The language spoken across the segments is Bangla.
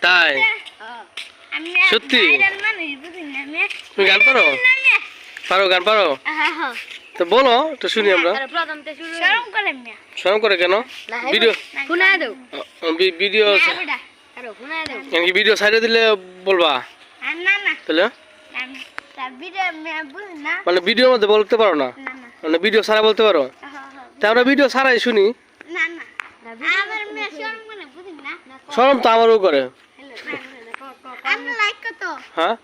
তাই সত্যি তুমি গান পারো পারো গান পারো তো বলো একটু শুনি আমরা শরম করে কেন ভিডিও ভিডিও ভিডিও সাইডে দিলে বলবা তাহলে মানে ভিডিওর মধ্যে বলতে পারো না মানে ভিডিও ছাড়া বলতে পারো তা আমরা ভিডিও ছাড়াই শুনি শরম তো আমারও করে হ্যাঁ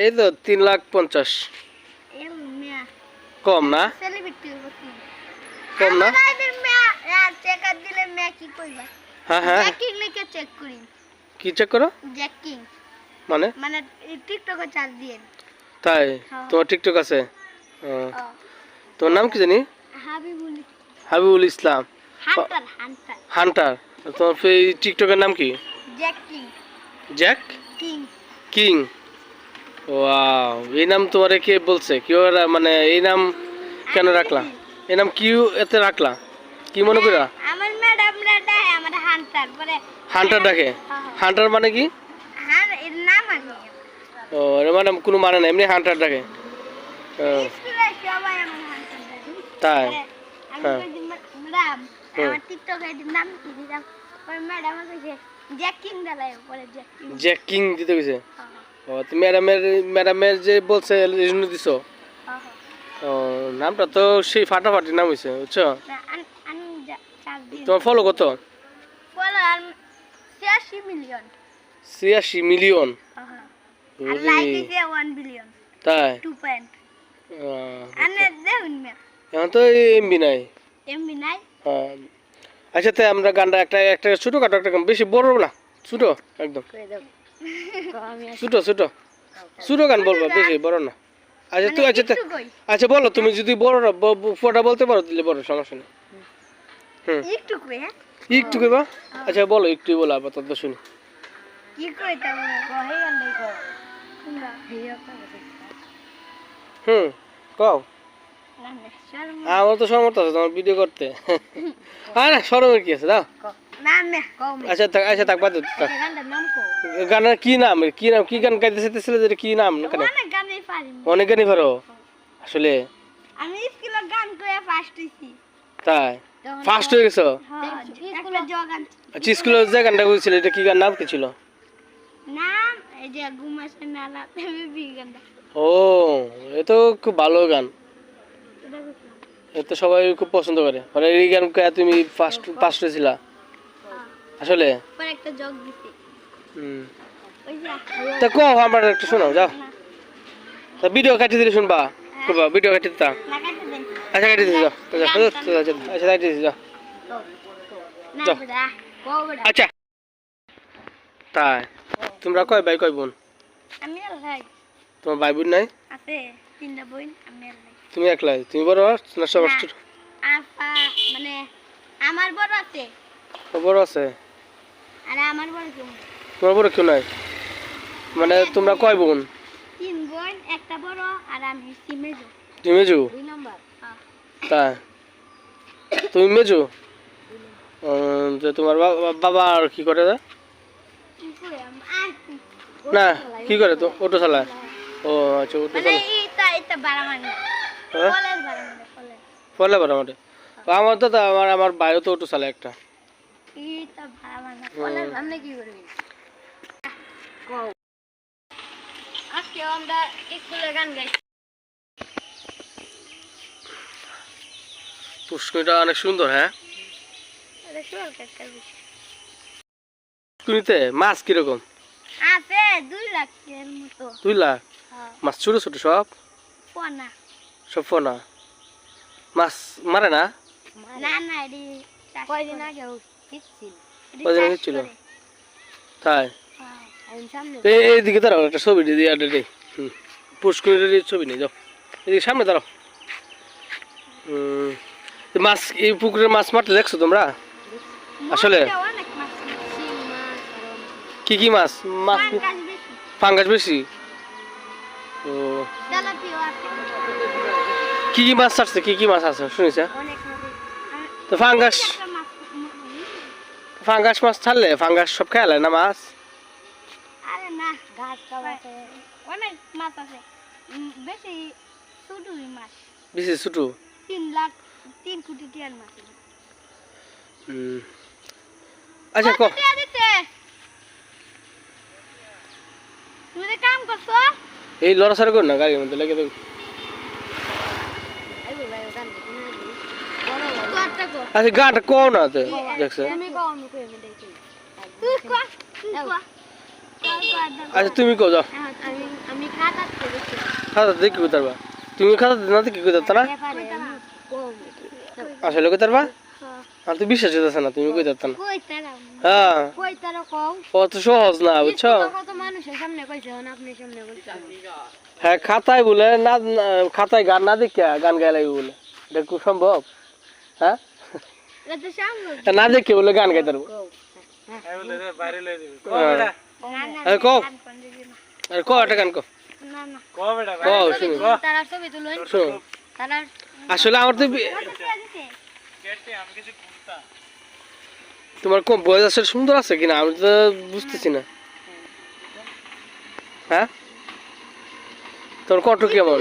এই তো 3,50,000 কম না কম না হ্যাঁ হ্যাঁ কি চেক করো মানে তাই তোমার টিকটক আছে তোমার নাম কি জানি হাবিবুল ইসলাম হান্টার তোমার টিকটকের নাম কি জ্যাক কিং ওয়াও এই নাম তোমারে কে বলছে কেউ মানে এই নাম কেন রাখলা এই নাম কি এতে রাখলা কি মনে করা আমার ম্যাডাম ডাকে আমার হান্টার পরে হান্টার ডাকে হান্টার মানে কি এর নাম আছে ও এর মানে কোনো মানে না এমনি হান্টার ডাকে স্কুলে সবাই আমার হান্টার ডাকে তাই আমি ম্যাডাম আমার টিকটকে এর নাম কি দিলাম পরে ম্যাডাম আমাকে জ্যাকিং দিলাই পরে জ্যাকিং দিতে কইছে ও তুমি ম্যাডামের যে বলছে এই জন্য দিছো ও নামটা তো সেই ফাটাফাটি নাম হইছে বুঝছো তোমার ফলো কত ফলো 86 মিলিয়ন 86 মিলিয়ন আর লাইক দিছে 1 বিলিয়ন তাই 2 পয়েন্ট আনে দেউন মে এখন তো এমবি নাই হ্যাঁ আচ্ছা তাই আমরা গানটা একটা ছোটখাটো একটা বেশি বড় না ছোট একদম ছোট গান বলবো বেশি বড় না আচ্ছা তুই আচ্ছা বলো তুমি যদি বড় ফোটা বলতে পারো দিলে বড় সমস্যা নেই একটু কইবা আচ্ছা বলো একটু বলো আপাতত শুনি কি কইতা কই গান কও কও আমার তো সমর্থ আছে তোমার ভিডিও করতে আরে শরমের কি আছে দাও আচ্ছা থাক বাদ গানের কি নাম কি গান গাইতেছিল যে কি নাম অনেক গানই পারো আসলে আমি স্কুলে গান কইয়া ফার্স্ট হইছি তাই ফার্স্ট হয়ে গেছো আচ্ছা স্কুলে যে গানটা কইছিল এটা কি গান নাম কি ছিল নাম এই যে ঘুমাসে নালা বেবি গানটা ও এটা তো খুব ভালো গান এটা সবাই খুব পছন্দ করে মানে এই গান কইয়া তুমি ফার্স্ট হয়েছিলা আসলে পরে একটা জগ দিছি ওই যে তা কো আমার একটু শোনাও যাও তা ভিডিও কাটি দিলে শুনবা করবা ভিডিও কাটি দিতা না কাটে দেন আচ্ছা কাটি দিও আচ্ছা কাটি দিও না বড়া কোবড়া আচ্ছা তাই তোমরা কয় ভাই কয় বোন আমি ভাই তোমার ভাই বোন নাই আছে তিনটা বোন আমি ভাই তুমি একলাই তুমি বড় না সব ছোট আপা মানে আমার বড় আছে বড় আছে আরে আমার বড় কেউ তোমার বড় কেউ নাই মানে তোমরা কয় বোন তিন বোন একটা বড় আর আমি মেজো তুমি মেজো 2 নাম্বার তাই তুমি মেজো যে তোমার বাবা আর কি করে না কি করে তো অটো চালায় ও আচ্ছা অটো চালায় এটা বারামানি কলেজ বারামানি ফলে বারামানি আমার তো আমার ভাইও তো অটো চালায় একটা এটা বারামানি কলেজ আমরা কি করবি আজকে আমরা স্কুলে গান গাইছি পুষ্করিটা অনেক সুন্দর হ্যাঁ এটা সুন্দর একটা বিষয় পুষ্করিতে মাছ কিরকম আছে 2 লাখ এর মতো 2 লাখ মাছ ছোট ছোট সব পোনা সব পোনা মাছ মারে না না না এডি কয়দিন আগে হচ্ছিল তাই আমি সামনে এইদিকে দাঁড়াও একটা ছবি দিয়ে দেই পুষ্করির ছবি নিয়ে যাও এদিকে সামনে দাঁড়াও মাছ এই পুকুরের মাছ মারতে দেখছো তোমরা আসলে কি মাছ মাছ ফাঙ্গাস বেশি ও কি মাছ ছাড়ছে কি মাছ আছে শুনিস তো ফাঙ্গাস মাছ ছাড়লে ফাঙ্গাস সব খেয়ালে না মাছ? আরে না, ঘাস খাওয়া আছে, অনেক মাছ আছে, বেশি ছোটই মাছ, বেশি ছোটো? 3 কোটি টিয়ার মাছ। আচ্ছা ক তুমি যে কাম করছো এই লড়াছাড়া কর না গাড়ির মধ্যে লেগে দেব। আচ্ছা গানটা কও না তো দেখছো? আচ্ছা তুমি কও যাও। আমি খাতা খাতা দেখি কোথারবা? তুমি খাতা না দেখি কোথার না? আসলে কোথারবা? আর তো বিশ্বাস হচ্ছে না তুমি কই যাচ্ছ না। হ্যাঁ অত সহজ না বুঝছো? হ্যাঁ খাতায় বলে না, খাতায় গান না দেখিয়া গান গাইলে বলে এটা খুব সম্ভব? হ্যাঁ না দেখে বলে গান গাইতে পারবো? কও আরে কও একটা গান কও। কও শুনি শোনো। আসলে আমার তো তোমার কম বয়স আসলে সুন্দর আছে কিনা আমি তো বুঝতেছি না। হ্যাঁ তোমার কণ্ঠ কেমন?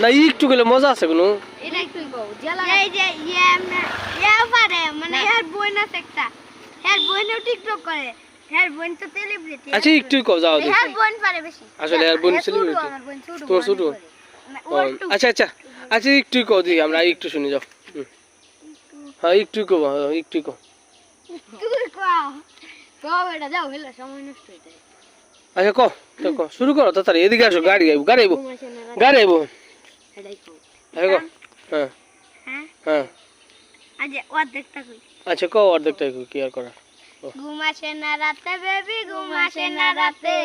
না একটু গেলে মজা আছে কোনো? আচ্ছা একটু কও যাও দেখি। আসলে আর বোন সেলিব্রিটি তোমার ছোট? আচ্ছা আচ্ছা আচ্ছা একটু কও দিই আমরা একটু শুনি যাও। হ্যাঁ একটু কও, একটু কও। আচ্ছা কও তো কও শুরু করো তাড়াতাড়ি এদিকে আসো গাড়ি আইবো গাড়ি আইবো গাড়ি আইবো। হ্যাঁ কও। হ্যাঁ হ্যাঁ আচ্ছা কও অর্ধেকটা কি আর করা। ঘুমাসে না রাতে বেবি ঘুমাসে না রাতে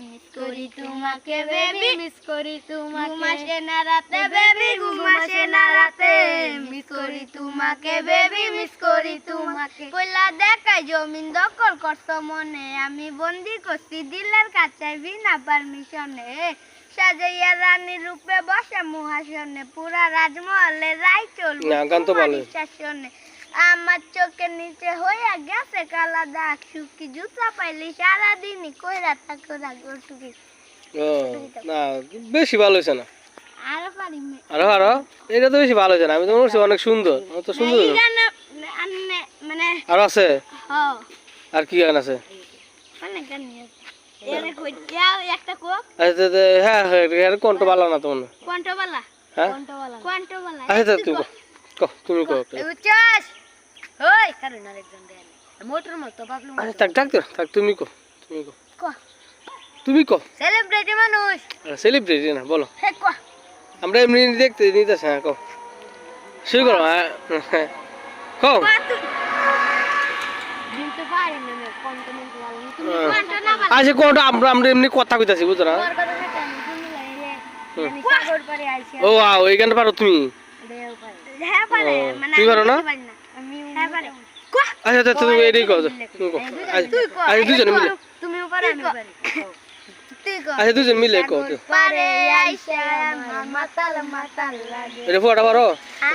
মিস করি তোমাকে বেবি মিস করি তোমাকে ঘুমাসে না রাতে বেবি ঘুমাসে না রাতে মিস করি তোমাকে বেবি মিস করি তোমাকে কইলা দেখাই জমিন দখল করছো মনে আমি বন্দি করছি দিলের কাছে বিনা পারমিশনে সাজাইয়া রানী রূপে বসে মুহাসনে পুরা রাজমহলে রাই চলবে না গান তো ভালো। শাসনে আমার চোখের নিচে হইয়া গেছে কালা দাগ শুকি জুতা পাইলি সারাদিনই কইরা থাকো রাগর সুখী। ও না বেশি ভালো হয়েছে না আরো পারি আরো আরো এটা তো বেশি ভালো হয়েছে না আমি তো মনে করছি অনেক সুন্দর অত সুন্দর মানে আরো আছে? হ আর কি গান আছে? অনেক গান আছে এর কই যাও একটা কো। আচ্ছা হ্যাঁ হ্যাঁ কণ্ঠ ভালো না তোমার? কোয়ান্টোবালা হ্যাঁ কোয়ান্টোবালা আচ্ছা তুমি কও তুমি কও। উচ্চাস ওই কারণ আরেকজন দেন মোটর মতো বাবলু আচ্ছা থাক থাক থাক তুমি কও তুমি কও কো তুমি কও। সেলিব্রিটি মানুষ সেলিব্রিটি না বলো হে কো আমরা এমনি দেখতে নিতেছি। হ্যাঁ কও শুরু করো। হ্যাঁ কও। দিতে পারি না আমি কন্টেন্ট ভালো তুমি কন্টেন্ট না ভালো আচ্ছা কোনটা আমরা আমরা এমনি কথা কইতাছি বুঝছো না? তোমার কথা সেটা তুমি লাইরে আমি সাগর পারে আইছি ও ওয়াও এই গানটা পারো তুমি? দেও পারে হ্যাঁ পারে মানে তুমি পারো না? আমি হ্যাঁ পারে আচ্ছা আচ্ছা তুমি এটাই কও তুমি কও। আচ্ছা দুজনে মিলে তুমিও পারো আমি পারি তুই কও। আচ্ছা দুজন মিলে কও তো। পারে আইসা আমার মাতাল মাতাল লাগে এটা পুরোটা পারো?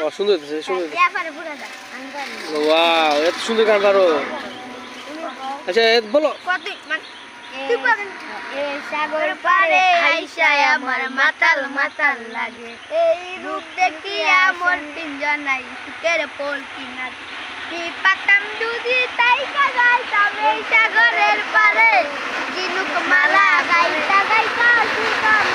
ও সুন্দর হইতেছে সুন্দর হইতেছে। ইয়া পারে পুরো দা আমি পারি ওয়াও এত সুন্দর গান পারো। আচ্ছা বলো কত তুই পারেন এ সাগর পারে আইসা আমার মাতাল মাতাল লাগে এই রূপ দেখিয়া মন তিনজনাই সুখের পোল কিনা কি পাতাম যদি তাই গাইতাম এই সাগরের পারে জিনুক মালা গাইতা গাইতা সুতাম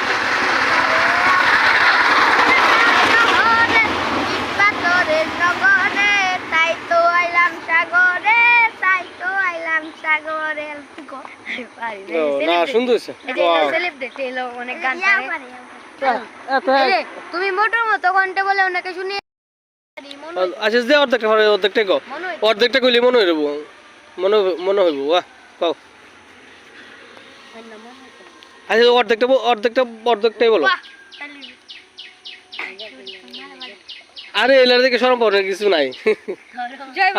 পাথরের নগরে তাই তো আইলাম সাগরে তাই তো আইলাম সাগরে ও না সুন্দর হইছে। ওয়াও সেলিব্রিটি এলো অনেক গান পারে তুমি মোটর মতো কণ্ঠে বলে ওনাকে শুনিয়ে আচ্ছা যে অর্ধেকটা পারো অর্ধেকটা কও। অর্ধেকটা কইলে মনে হইব মনে হইব ওয়া কও। আচ্ছা অর্ধেকটাই বলো। আরে এলার দিকে শরম পাওয়ার কিছু নাই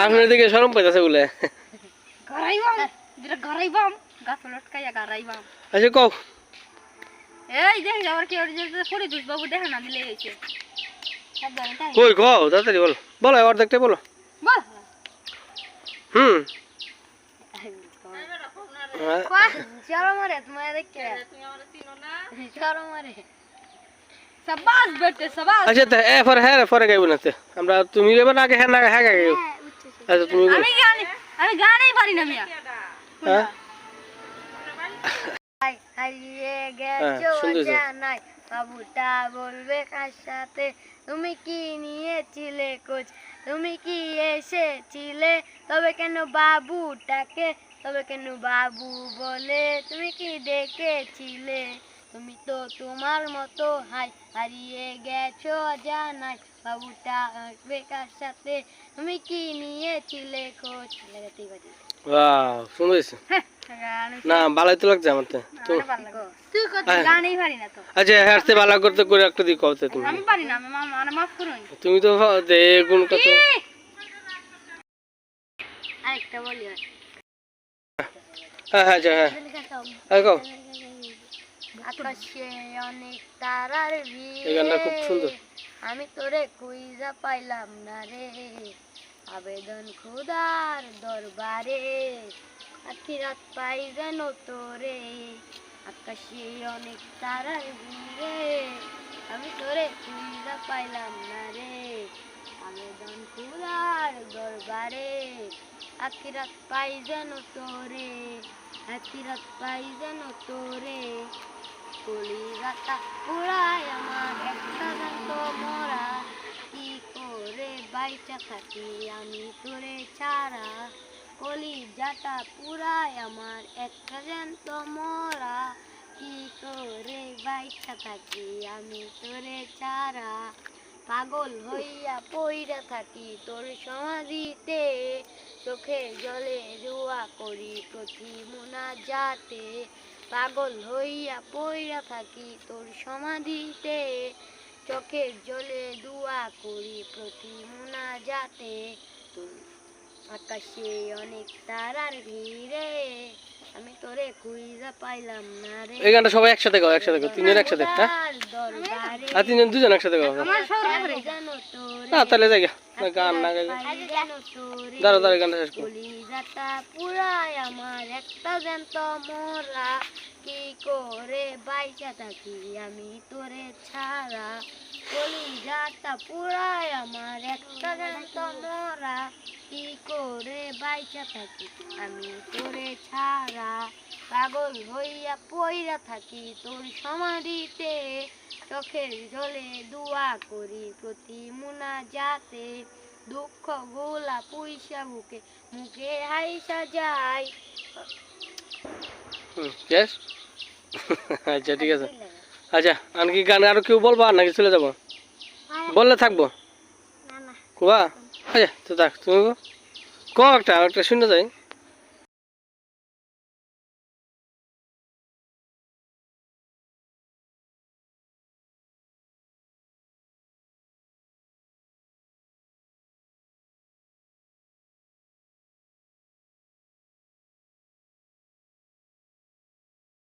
আপনার দিকে শরম পাইতেছে বলে। আচ্ছা কও। এই দেখ আবার কি ফরি দুস বাবু দেখা না দিলে হইছে কই কও তাড়াতাড়ি বলো অর্ধেকটাই বলো। বল। হুম হ্যাঁ। চলো মরে তোমার দেখতে চলো মরে সবাস বেটে সবাস আচ্ছা তা এ পরে গাইব না তে। আমরা তুমি গাইবে না আগে হ্যাঁ না হ্যাঁ গাইব। আচ্ছা তুমি গাইবে। আমি গানই পারি না মিয়া হ্যাঁ হারিয়ে গেছো শুনতেছি। জানাই বাবুটা বলবে কার সাথে তুমি কি নিয়েছিলে কোচ তুমি কি এসেছিলে তবে কেন বাবুটাকে তবে কেন বাবু বলে তুমি কি দেখেছিলে তুমি তো তোমার মতো হারিয়ে গেছো জানাই বাবুটা আসবে কার সাথে তুমি কি নিয়েছিলে কোচ লাগাতেই পারি ওয়াও শুনতেছি। না ভালোই তো লাগছে আমার তো। তো তুই কত গানই পারি না তো আচ্ছা হারতে ভালো করতে করে একটা দি কওতে তুমি। আমি পারি না আমি মাফ করুন তুমি তো যে গুণ কত। আরেকটা বলি হ্যাঁ হ্যাঁ আচ্ছা হ্যাঁ হ্যাঁ কও। আকাশে অনেক তারার এই গানটা খুব ভিড়ে সুন্দর। আমি তোরে খুঁজা পাইলাম না রে আবেদন খুদার দরবারে আখিরাত পাই যেন তোরে আকাশে অনেক তারার ভিড়ে আমি তোরে খুঁজা পাইলাম না রে আবেদন খুদার দরবারে আখিরাত পাই যেন তোরে আখিরাত পাই যেন তোরে কলিজাটা পুরাই আমার একটা জান্ত মরা কি করে বাইচা থাকি আমি তোরে ছাড়া কলিজাটা পুরাই আমার একটা জান্ত মরা কি করে বাইচা থাকি আমি তোরে ছাড়া পাগল হইয়া পইরা থাকি তোর সমাধিতে চোখে জলে দোয়া করি প্রতি মুনাজাতে পাগল হইয়া পইরা থাকি তোর সমাধিতে চোখের জলে দোয়া করি প্রতি মুনাজাতে তুই আকাশে অনেক তারার ভিড়ে আমি তোরে খুঁজা পাইলাম না রে এই গানটা সবাই একসাথে গাও একসাথে গাও তিনজন একসাথে হ্যাঁ দরবারে আর তিনজন দুজন একসাথে গাও। জানো তোরে না তাহলে যাই গা। না গান না গাইলে জানো তোরে দাঁড়াও দাঁড়াও গানটা শেষ করো। কলিজাটা পুরাই আমার একটা জ্যান্ত মোরা কি করে বাইচা থাকি আমি তোরে ছাড়া কলিজাটা পুরাই আমার একটা জ্যান্ত মোরা কি করে বাইচা থাকি আমি তোরে ছাড়া পাগল হইয়া পইরা থাকি তোর সমাধিতে চোখের জলে দোয়া করি প্রতি মুনাজাতে দুঃখ গোলা পুইসা বুকে মুখে হাইসা যায় শেষ। আচ্ছা ঠিক আছে। আচ্ছা আর কি গান আর কেউ বলবা নাকি চলে যাবো বললে থাকবো না না কুবা। আচ্ছা তো থাক তুমি কো একটা শুনে যাই।